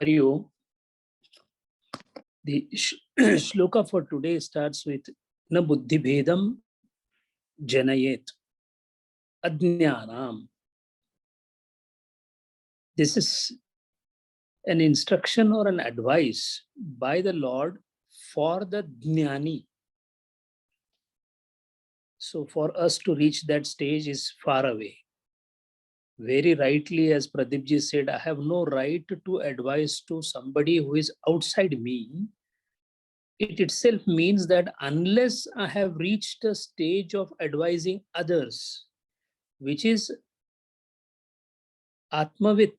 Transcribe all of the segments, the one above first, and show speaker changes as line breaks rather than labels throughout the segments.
Hari Om. The shloka for today starts with Na buddhi bhedam janayet ajnanam. This is an instruction or an advice by the Lord for the jnani. So for us to reach that stage is far away. Very rightly, as Pradeepji said, I have no right to advise to somebody who is outside me. It itself means that unless I have reached a stage of advising others, which is Atmavit,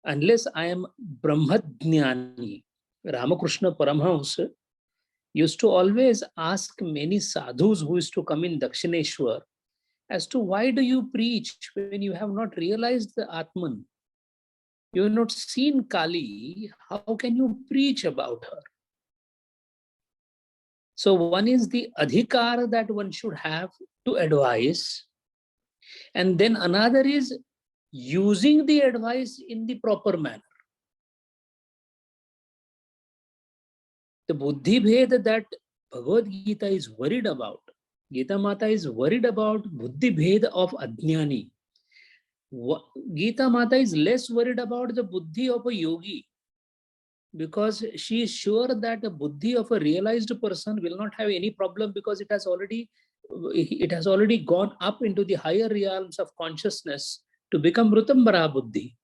unless I am Brahmadjnani, Ramakrishna Paramhans used to always ask many sadhus who used to come in Dakshineshwar as to why do you preach when you have not realized the Atman? You have not seen Kali, how can you preach about her? So one is the adhikar that one should have to advise, and then another is using the advice in the proper manner. The buddhi bhed that Bhagavad Gita is worried about, Gita Mata is worried about buddhi bhed of ajnani. Gita Mata is less worried about the buddhi of a yogi, because she is sure that the buddhi of a realized person will not have any problem, because it has already gone up into the higher realms of consciousness to become Rutambara buddhi.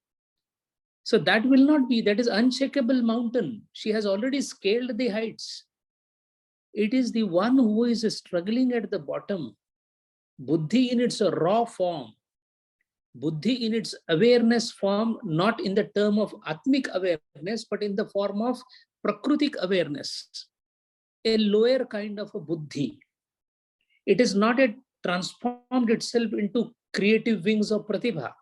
So that will not be, that is uncheckable mountain. She has already scaled the heights. It is the one who is struggling at the bottom. Buddhi in its raw form, buddhi in its awareness form, not in the term of atmic awareness, but in the form of prakrutik awareness, a lower kind of a buddhi. It is not yet transformed itself into creative wings of pratibha.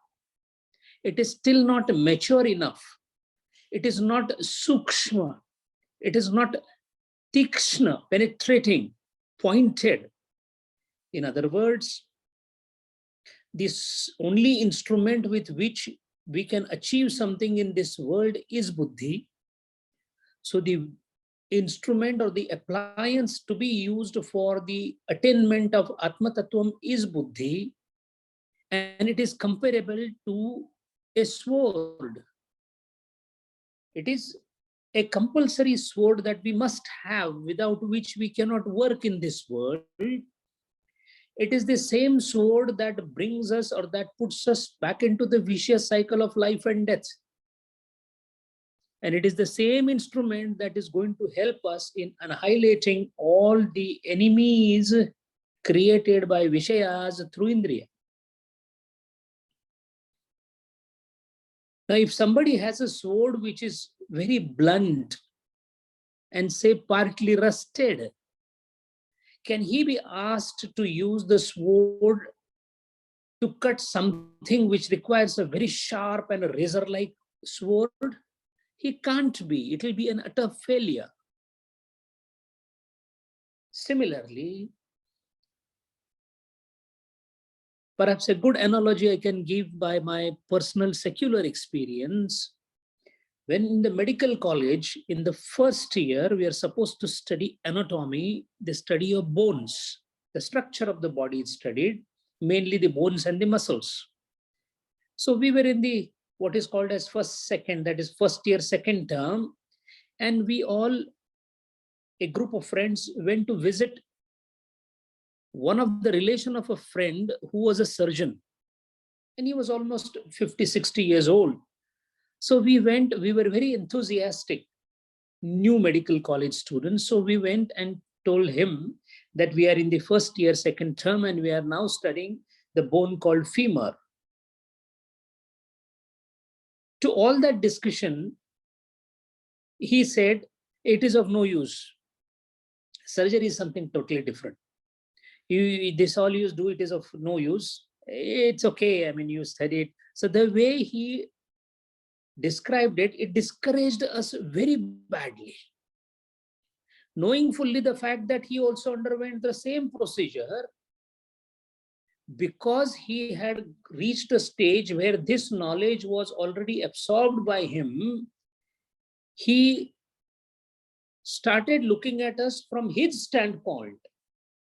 It is still not mature enough. It is not sukshma. It is not tikshna, penetrating, pointed. In other words, this only instrument with which we can achieve something in this world is buddhi. So the instrument or the appliance to be used for the attainment of Atma Tattvam is buddhi, and it is comparable to a sword. It is a compulsory sword that we must have, without which we cannot work in this world. It is the same sword that brings us, or that puts us back into the vicious cycle of life and death. And it is the same instrument that is going to help us in annihilating all the enemies created by Vishayas through Indriya. Now, if somebody has a sword which is very blunt and say partly rusted, can he be asked to use the sword to cut something which requires a very sharp and a razor-like sword? He can't be. It will be an utter failure. Similarly, perhaps a good analogy I can give by my personal secular experience. When in the medical college, in the first year, we are supposed to study anatomy, the study of bones. The structure of the body is studied, mainly the bones and the muscles. So we were in the what is called as that is first year, second term, and we all, a group of friends, went to visit one of the relation of a friend who was a surgeon, and he was almost 50, 60 years old. So we went, we were very enthusiastic, new medical college students. So we went and told him that we are in the first year, second term, and we are now studying the bone called femur. To all that discussion, he said, it is of no use. Surgery is something totally different. This all you do, it is of no use. It's okay, I mean, you study it. So the way he described it, it discouraged us very badly. Knowing fully the fact that he also underwent the same procedure, because he had reached a stage where this knowledge was already absorbed by him, he started looking at us from his standpoint.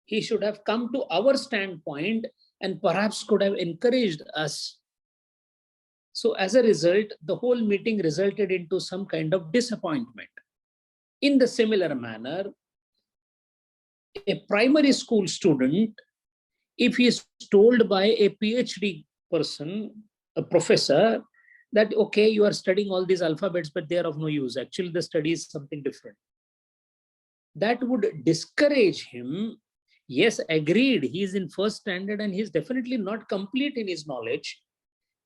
He should have come to our standpoint and perhaps could have encouraged us. So as a result, the whole meeting resulted into some kind of disappointment. In the similar manner, a primary school student, if he is told by a PhD person, a professor, that, okay, you are studying all these alphabets, but they are of no use. Actually, the study is something different. That would discourage him. Yes, agreed, he is in first standard and he is definitely not complete in his knowledge,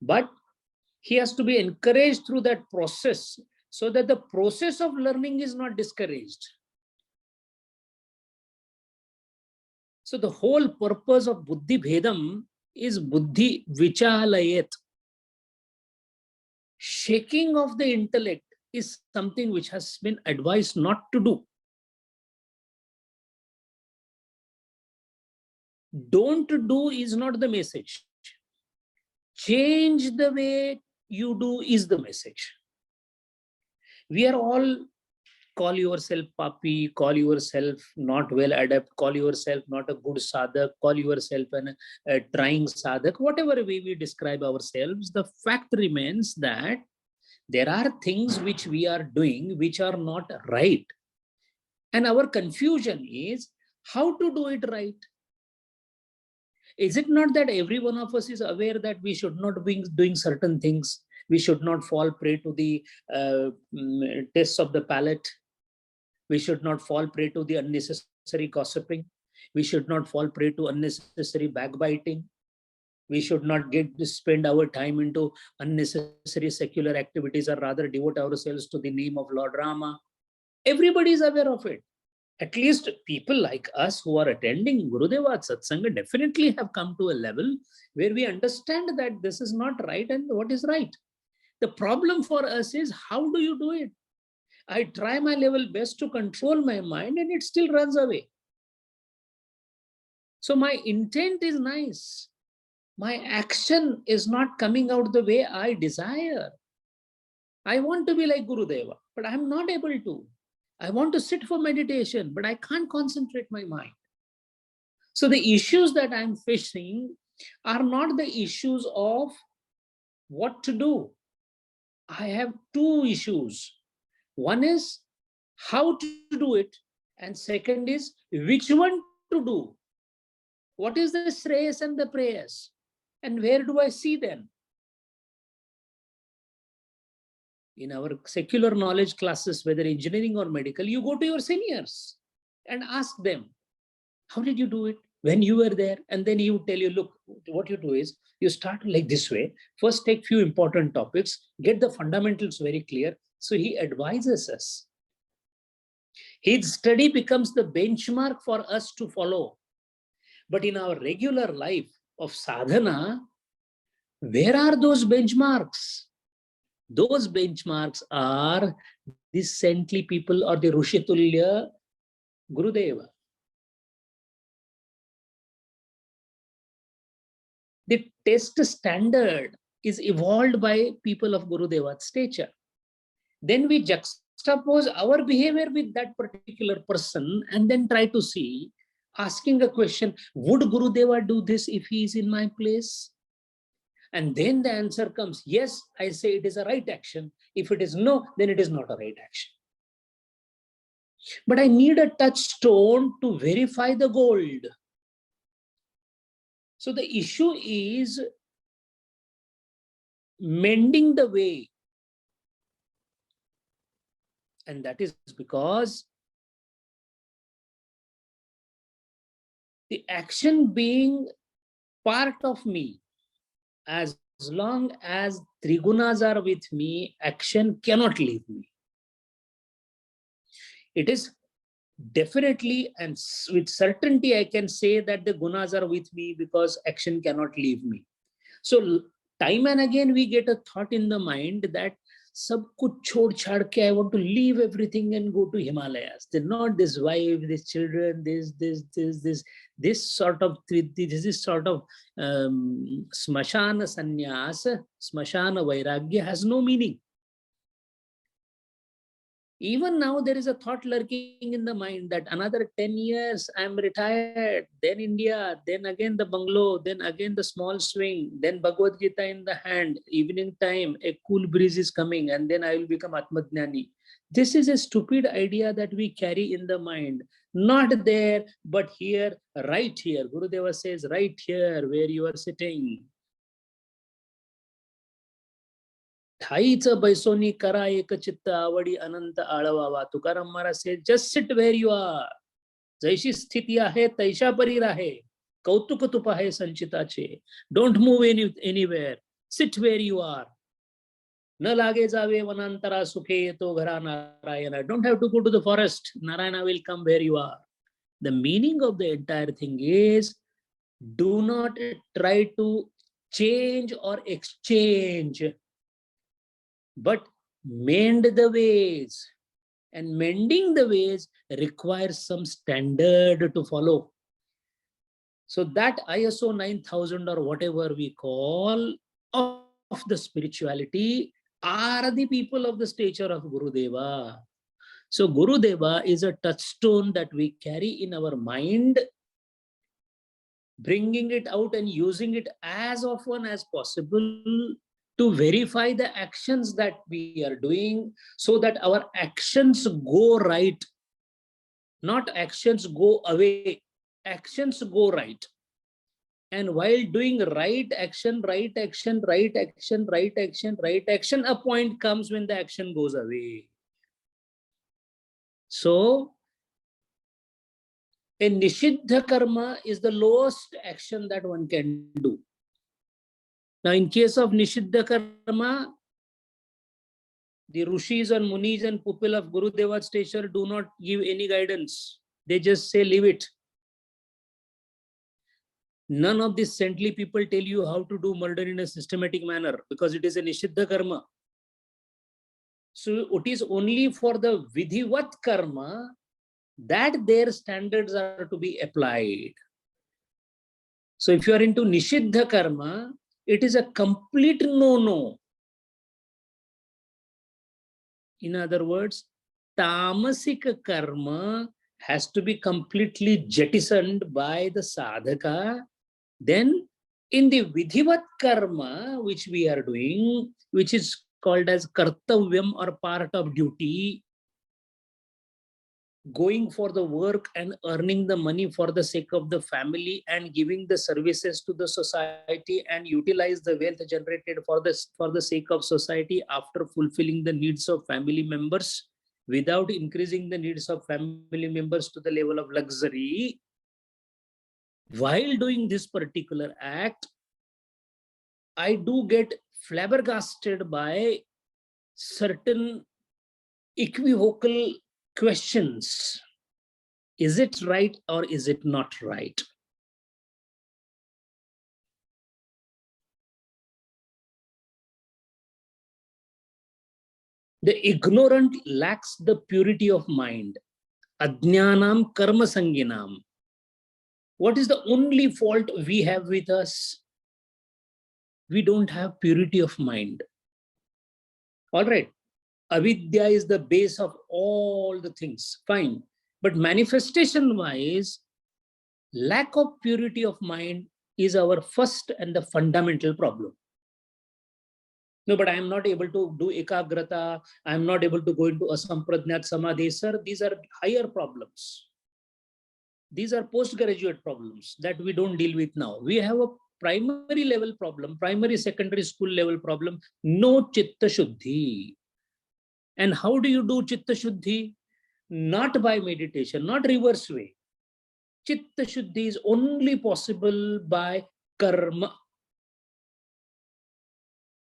but he has to be encouraged through that process so that the process of learning is not discouraged. So the whole purpose of Buddhi Bhedam is Buddhi Vichalayet. Shaking of the intellect is something which has been advised not to do. Don't do is not the message. Change the way you do is the message. We are all, call yourself puppy, call yourself not well adept, call yourself not a good sadhak, call yourself a trying sadhak, whatever way we describe ourselves, the fact remains that there are things which we are doing which are not right. And our confusion is how to do it right. Is it not that every one of us is aware that we should not be doing certain things? We should not fall prey to the tests of the palate. We should not fall prey to the unnecessary gossiping. We should not fall prey to unnecessary backbiting. We should not spend our time into unnecessary secular activities, or rather devote ourselves to the name of Lord Rama. Everybody is aware of it. At least people like us who are attending Gurudeva Satsanga definitely have come to a level where we understand that this is not right and what is right. The problem for us is, how do you do it? I try my level best to control my mind and it still runs away. So my intent is nice. My action is not coming out the way I desire. I want to be like Gurudeva, but I'm not able to. I want to sit for meditation, but I can't concentrate my mind. So the issues that I'm facing are not the issues of what to do. I have two issues. One is how to do it, and second is which one to do. What is the shreyas and the prayers, and where do I see them? In our secular knowledge classes, whether engineering or medical, you go to your seniors and ask them, how did you do it when you were there? And then he would tell you, look, what you do is you start like this way. First, take few important topics, get the fundamentals very clear. So he advises us. His study becomes the benchmark for us to follow. But in our regular life of sadhana, where are those benchmarks? Those benchmarks are the saintly people or the Rushitulya Gurudeva. The test standard is evolved by people of Gurudeva's stature. Then we juxtapose our behavior with that particular person and then try to see, asking a question, would Gurudeva do this if he is in my place? And then the answer comes, yes, I say it is a right action. If it is no, then it is not a right action. But I need a touchstone to verify the gold. So the issue is mending the way. And that is because the action being part of me, as long as Trigunas are with me, action cannot leave me. It is definitely and with certainty I can say that the gunas are with me because action cannot leave me. So time and again we get a thought in the mind that सब कुछ छोड़ छाड़ के I want to leave everything and go to Himalayas. They're not this wife, this children, this sort of smashana sannyas, smashana vairagya has no meaning. Even now, there is a thought lurking in the mind that another 10 years, I'm retired, then India, then again the bungalow, then again the small swing, then Bhagavad Gita in the hand, evening time, a cool breeze is coming, and then I will become Atmadhyani. This is a stupid idea that we carry in the mind. Not there, but here, right here. Gurudeva says, right here, where you are sitting. ठाईच बैसोनी करा एक चित्त आवडी अनंत आळवावा. तुकाराम महाराज से just sit where you are. जैशी स्थिती आहे तैशा परी राहे. कौतुक तुप आहे संचिताचे. Don't move anywhere. Sit where you are. न लागे जावे वनांतरा सुखे येतो घरा Narayan. Don't have to go to the forest. Narayana will come where you are. The meaning of the entire thing is, do not try to change or exchange, but mend the ways. And mending the ways requires some standard to follow. So that ISO 9000 or whatever we call of the spirituality are the people of the stature of Gurudeva. So Gurudeva is a touchstone that we carry in our mind, bringing it out and using it as often as possible to verify the actions that we are doing, so that our actions go right, not actions go away, actions go right. And while doing right action, right action, right action, right action, right action, a point comes when the action goes away. So a Nishiddha karma is the lowest action that one can do. Now, in case of Nishiddha karma, the Rishis and Munis and people of Gurudeva's stature do not give any guidance. They just say, leave it. None of these saintly people tell you how to do murder in a systematic manner, because it is a Nishiddha karma. So it is only for the Vidhivat karma that their standards are to be applied. So if you are into Nishiddha karma, it is a complete no-no. In other words, Tamasika karma has to be completely jettisoned by the sadhaka. Then in the Vidhivat karma, which we are doing, which is called as Kartavyam or part of duty, going for the work and earning the money for the sake of the family and giving the services to the society and utilize the wealth generated for the sake of society after fulfilling the needs of family members without increasing the needs of family members to the level of luxury. While doing this particular act, I do get flabbergasted by certain equivocal questions. Is it right or is it not right? The ignorant lacks the purity of mind. Ajnanam karma sanginam. What is the only fault we have with us? We don't have purity of mind. All right. Avidya is the base of all the things. Fine. But manifestation-wise, lack of purity of mind is our first and the fundamental problem. No, but I am not able to do ekagrata. I am not able to go into asampradnyat samadhi. Sir, these are higher problems. These are postgraduate problems that we don't deal with now. We have a primary level problem, primary secondary school level problem, no chitta shuddhi. And how do you do chitta shuddhi? Not by meditation, not reverse way. Chitta shuddhi is only possible by karma.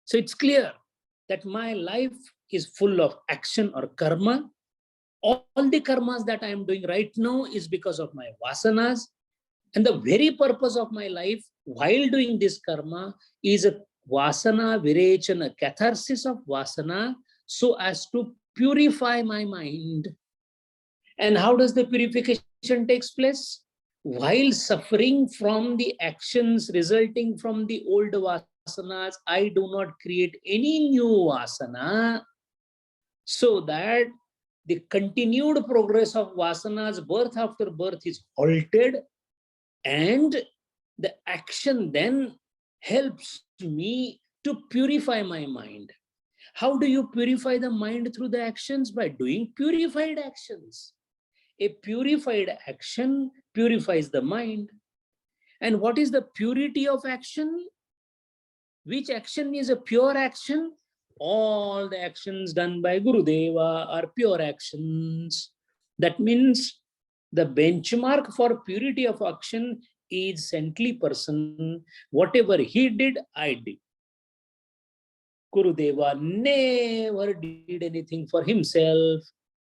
So it's clear that my life is full of action or karma. All the karmas that I am doing right now is because of my vasanas. And the very purpose of my life while doing this karma is a vasana virechana, catharsis of vasana, so as to purify my mind. And how does the purification takes place? While suffering from the actions resulting from the old vasanas, I do not create any new vasana, so that the continued progress of vasanas, birth after birth, is halted, and the action then helps me to purify my mind. How do you purify the mind through the actions? By doing purified actions. A purified action purifies the mind. And what is the purity of action? Which action is a pure action? All the actions done by Gurudeva are pure actions. That means the benchmark for purity of action is saintly person. Whatever he did, I did. Gurudeva never did anything for himself.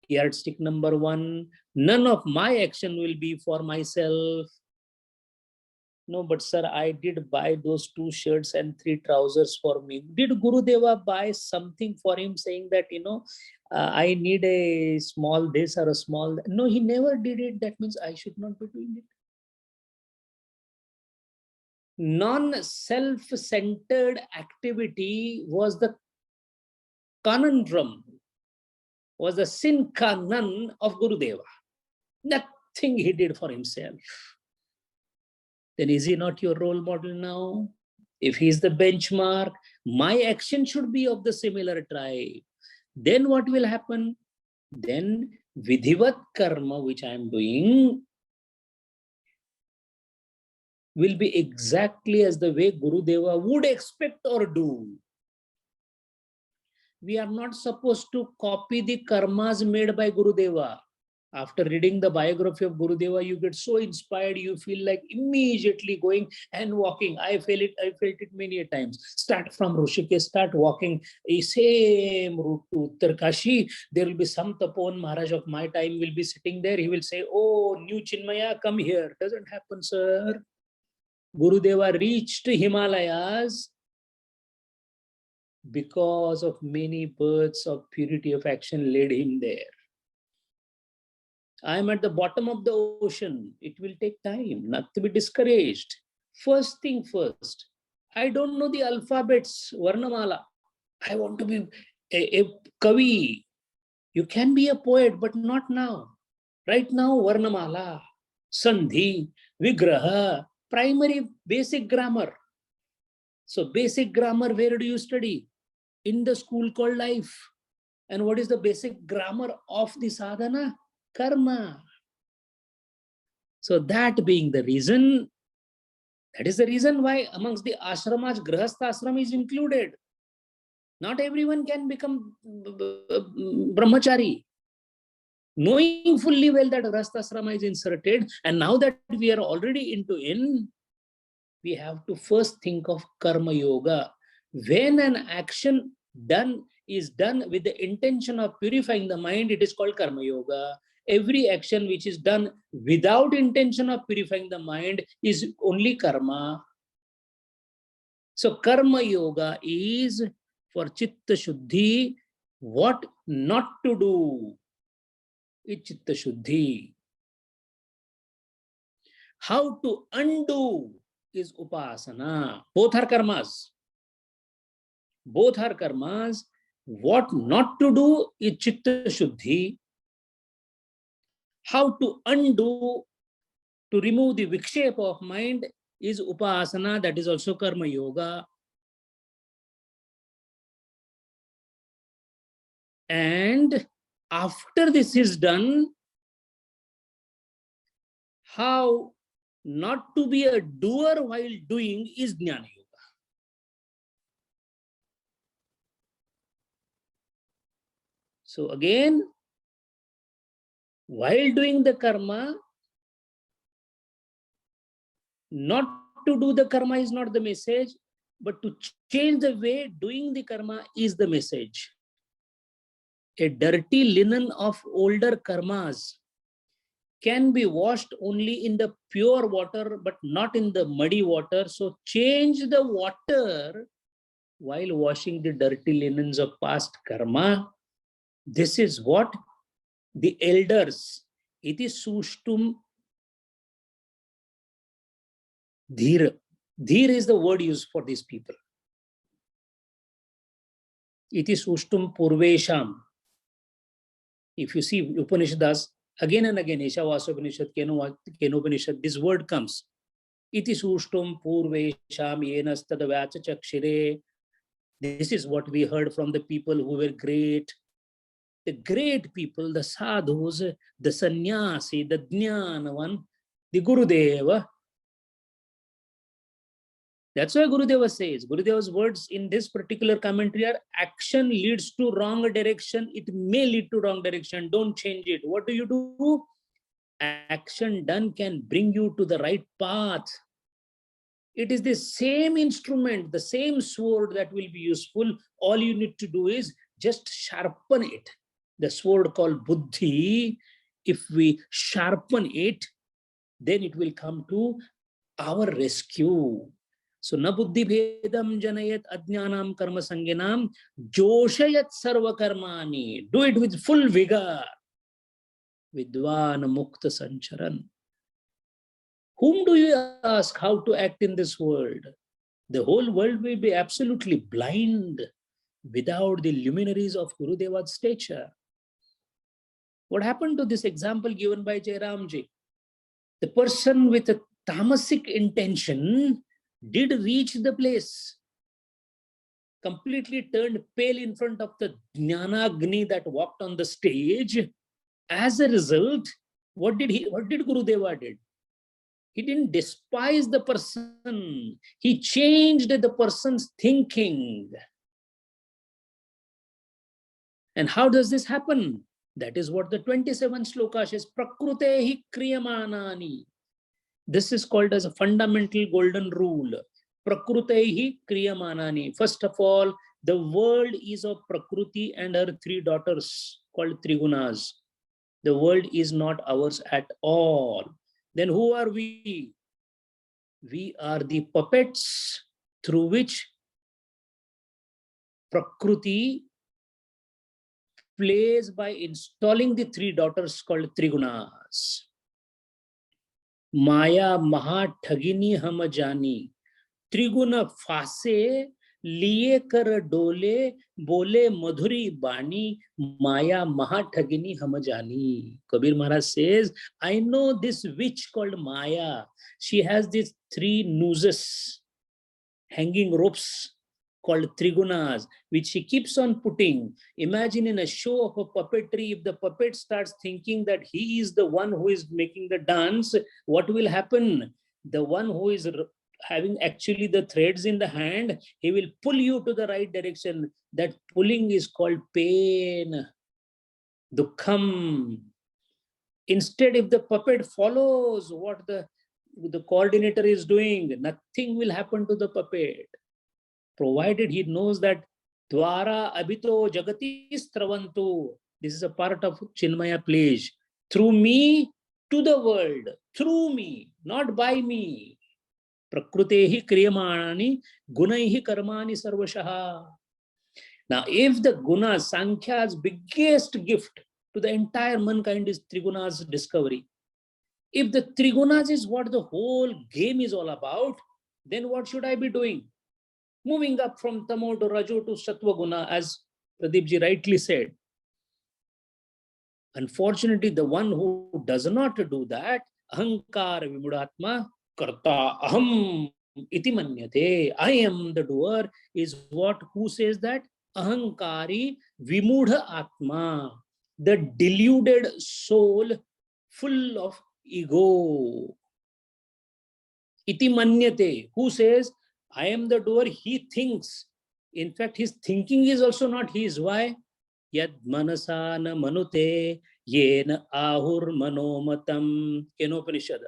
Yardstick number one, none of my action will be for myself. No, but sir, I did buy those 2 shirts and 3 trousers for me. Did Gurudeva buy something for him saying that, I need a small this or a small that? No, he never did it. That means I should not be doing it. Non-self-centered activity was the conundrum, was the sin canon of Gurudeva. Nothing he did for himself. Then is he not your role model now? If he is the benchmark, my action should be of the similar tribe. Then what will happen? Then vidhivat karma, which I am doing, will be exactly as the way Gurudeva would expect or do. We are not supposed to copy the karmas made by Gurudeva. After reading the biography of Gurudeva, you get so inspired, you feel like immediately going and walking. I felt it many times. Start from Rishikesh, start walking a same route to Uttarkashi. There will be some Tapon Maharaj of my time will be sitting there. He will say, oh, new Chinmaya, come here. Doesn't happen, sir. Gurudeva reached Himalayas because of many births of purity of action led him there. I am at the bottom of the ocean. It will take time, not to be discouraged. First thing first, I don't know the alphabets, Varnamala. I want to be a Kavi. You can be a poet, but not now. Right now, Varnamala, Sandhi, Vigraha, primary basic grammar. So basic grammar, where do you study? In the school called life. And what is the basic grammar of the sadhana? Karma. So that being the reason, that is the reason why amongst the ashramas, grahastha ashram is included. Not everyone can become brahmachari. Knowing fully well that grahastha ashrama is inserted, and now that we are already into in, we have to first think of karma yoga. When an action is done with the intention of purifying the mind, it is called karma yoga. Every action which is done without intention of purifying the mind is only karma. So karma yoga is for chitta shuddhi, what not to do. It's chitta shuddhi. How to undo is upasana. Both are karmas. Both are karmas. What not to do is chitta shuddhi. How to undo, to remove the vikshepa of mind, is upasana, that is also karma yoga. And after this is done, how not to be a doer while doing is jnana yoga. So again, while doing the karma, not to do the karma is not the message, but to change the way doing the karma is the message. A dirty linen of older karmas can be washed only in the pure water, but not in the muddy water. So change the water while washing the dirty linens of past karma. This is what the elders, iti sushtum dhir. Dhir is the word used for these people. Iti sushtum purvesham. If you see Upanishads, again and again, Ishavasya Upanishad, Kenopanishad, this word comes. Iti sushtum purvesham yenas tadavacha chakshire. This is what we heard from the people who were great. The great people, the sadhus, the sannyasi, the jnanavan, the Gurudeva. That's why Gurudeva says, Gurudeva's words in this particular commentary are, action leads to wrong direction. It may lead to wrong direction. Don't change it. What do? Action done can bring you to the right path. It is the same instrument, the same sword that will be useful. All you need to do is just sharpen it. The sword called buddhi, if we sharpen it, then it will come to our rescue. So, na buddhi bhedam janayat ajnanam karma sanginam joshayat sarva karmani. Do it with full vigor. Vidvan mukta sancharan. Whom do you ask how to act in this world? The whole world will be absolutely blind without the luminaries of Gurudeva's stature. What happened to this example given by Jairamji? The person with a tamasic intention did reach the place, completely turned pale in front of the Jnanagni that walked on the stage. As a result, what did Gurudeva did? He didn't despise the person. He changed the person's thinking. And how does this happen? That is what the 27th sloka says, Prakrutehi kriyamanani. This is called as a fundamental golden rule. Prakrutehi kriyamanani. First of all, the world is of Prakruti and her three daughters called Trigunas. The world is not ours at all. Then who are we? We are the puppets through which Prakruti plays by installing the three daughters called Trigunas. Maya maha thagini ham jani. Triguna fase liye kar dole bole madhuri bani. Maya maha thagini ham jani. Kabir Maharaj says, I know this witch called Maya. She has these three nooses, hanging ropes called Trigunas, which she keeps on putting. Imagine in a show of a puppetry, if the puppet starts thinking that he is the one who is making the dance, what will happen? The one who is having actually the threads in the hand, he will pull you to the right direction. That pulling is called pain, dukkham. Instead, if the puppet follows what the coordinator is doing, nothing will happen to the puppet, provided he knows that Dwara abhito jagati stravantu. This is a part of Chinmaya pledge. Through me to the world, through me, not by me. Prakrutehi kriyamanani gunaihi karmani sarvashaha. Now, if the guna, Sankhya's biggest gift to the entire mankind is Triguna's discovery. If the Trigunas is what the whole game is all about, then what should I be doing? Moving up from Tamo to Rajo to Sattva Guna, as Pradeepji rightly said. Unfortunately, the one who does not do that, Ahankara Vimudatma Karta Aham Iti Manyate. I am the doer is what? Who says that? Ahankari Vimudha Atma. The deluded soul full of ego. Iti Manyate. Who says? I am the doer, he thinks. In fact, his thinking is also not his. Why? Yad manasana manute yena ahur manomatam. Kenopanishad.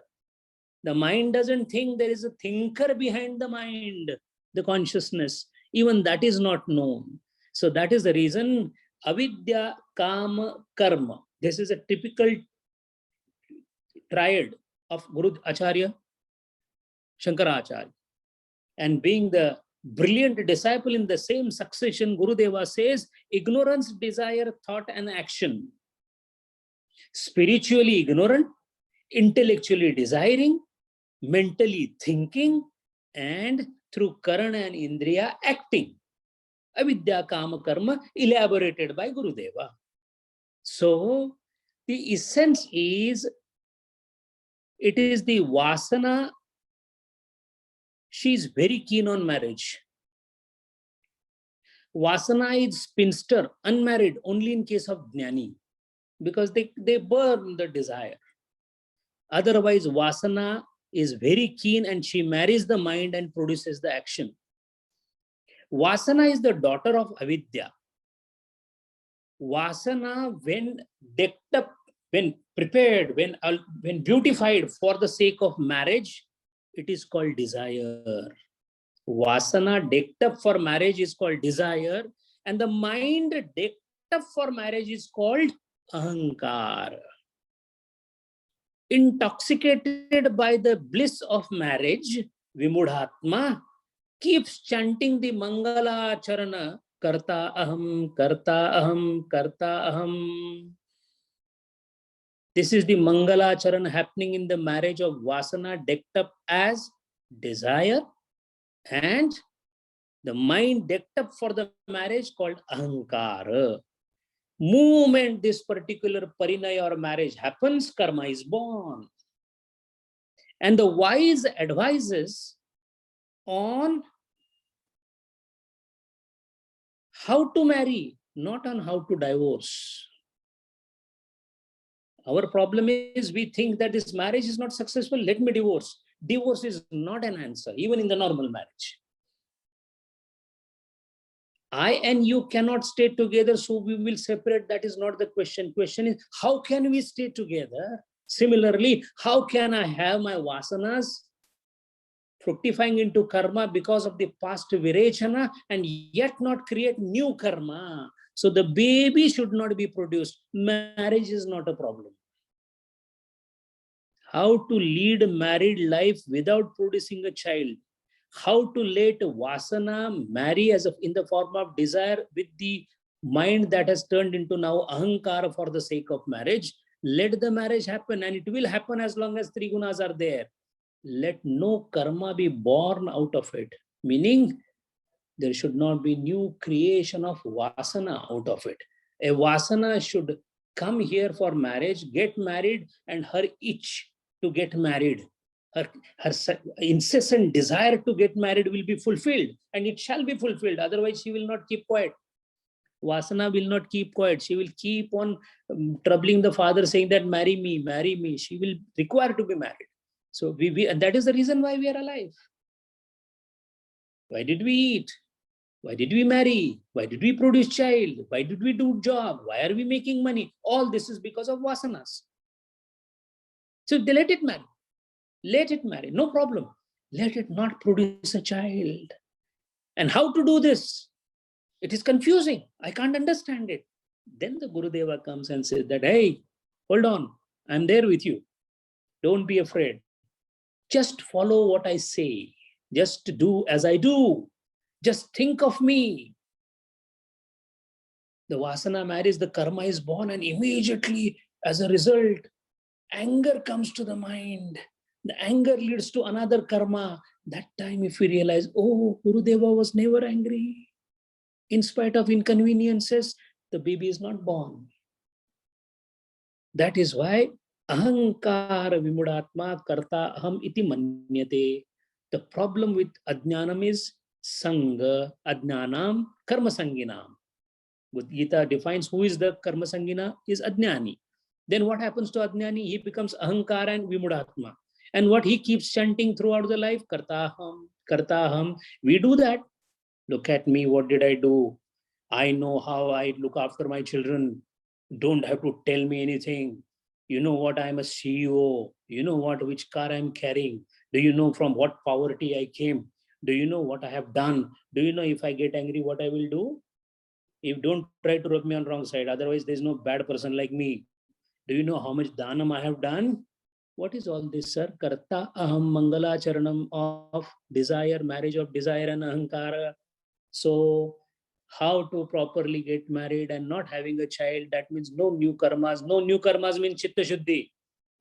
The mind doesn't think, there is a thinker behind the mind, the consciousness. Even that is not known. So that is the reason avidya, kama, karma. This is a typical triad of Guru Acharya, Shankaracharya. And being the brilliant disciple in the same succession, Gurudeva says, ignorance, desire, thought, and action. Spiritually ignorant, intellectually desiring, mentally thinking, and through karana and indriya acting. Avidya kama karma elaborated by Gurudeva. So the essence is, it is the vasana. She is very keen on marriage. Vasana is spinster, unmarried, only in case of jnani, because they burn the desire. Otherwise, vasana is very keen and she marries the mind and produces the action. Vasana is the daughter of avidya. Vasana, when decked up, when prepared, when beautified for the sake of marriage, it is called desire. Vasana decked up for marriage is called desire, and the mind decked up for marriage is called ahankar. Intoxicated by the bliss of marriage, Vimudhatma keeps chanting the Mangala Charana, Karta Aham, Karta Aham, Karta Aham. This is the Mangala Charana happening in the marriage of Vasana decked up as desire, and the mind decked up for the marriage called Ahankara. Moment this particular parinaya or marriage happens, karma is born. And the wise advises on how to marry, not on how to divorce. Our problem is we think that this marriage is not successful, let me divorce. Divorce is not an answer, even in the normal marriage. I and you cannot stay together, so we will separate. That is not the question. Question is, how can we stay together? Similarly, how can I have my vasanas fructifying into karma because of the past virechana and yet not create new karma? So the baby should not be produced. Marriage is not a problem. How to lead a married life without producing a child? How to let vasana marry as in the form of desire with the mind that has turned into now ahankara for the sake of marriage? Let the marriage happen, and it will happen as long as three gunas are there. Let no karma be born out of it, meaning there should not be new creation of vasana out of it. A vasana should come here for marriage, get married, and her itch to get married, her incessant desire to get married will be fulfilled, and it shall be fulfilled. Otherwise, she will not keep quiet. Vasana will not keep quiet. She will keep on troubling the father, saying that marry me, marry me. She will require to be married. So and that is the reason why we are alive. Why did we eat? Why did we marry? Why did we produce child? Why did we do job? Why are we making money? All this is because of vasanas. So they let it marry. Let it marry, no problem. Let it not produce a child. And how to do this? It is confusing. I can't understand it. Then the Gurudeva comes and says that, hey, hold on, I'm there with you. Don't be afraid. Just follow what I say. Just do as I do. Just think of me. The vasana marries, the karma is born, and immediately, as a result, anger comes to the mind. The anger leads to another karma. That time, if we realize, oh, Gurudeva was never angry. In spite of inconveniences, the baby is not born. That is why ahankara vimudatma karta aham iti manyate. The problem with ajnanam is sangha ajnanam karma sanginam. Gita defines who is the karma sangina is ajnani. Then what happens to ajnani? He becomes ahankara and vimudatma. And what he keeps chanting throughout the life, kartaham, kartaham. We do that. Look at me, what did I do? I know how I look after my children. Don't have to tell me anything. You know what, I'm a CEO. You know what, which car I'm carrying. Do you know from what poverty I came? Do you know what I have done? Do you know if I get angry, what I will do? If don't try to rub me on wrong side, otherwise there's no bad person like me. Do you know how much dhanam I have done? What is all this, sir? Karta aham mangala charanam of desire, marriage of desire and ahankara. So, how to properly get married and not having a child? That means no new karmas. No new karmas means chitta shuddhi.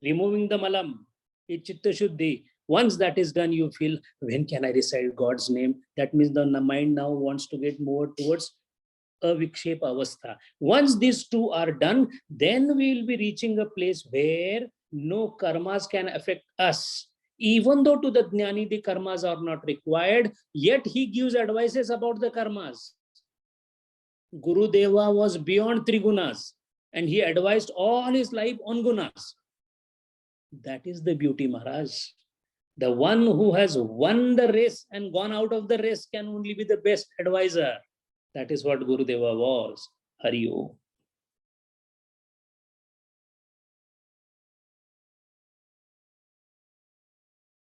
Removing the malam, it's chitta shuddhi. Once that is done, you feel, when can I recite God's name? That means the mind now wants to get more towards avikshepa avastha. Once these two are done, then we will be reaching a place where no karmas can affect us. Even though to the jnani the karmas are not required, yet he gives advices about the karmas. Guru Deva was beyond three gunas and he advised all his life on gunas. That is the beauty, Maharaj. The one who has won the race and gone out of the race can only be the best advisor. That is what Guru Deva was. Hari Om.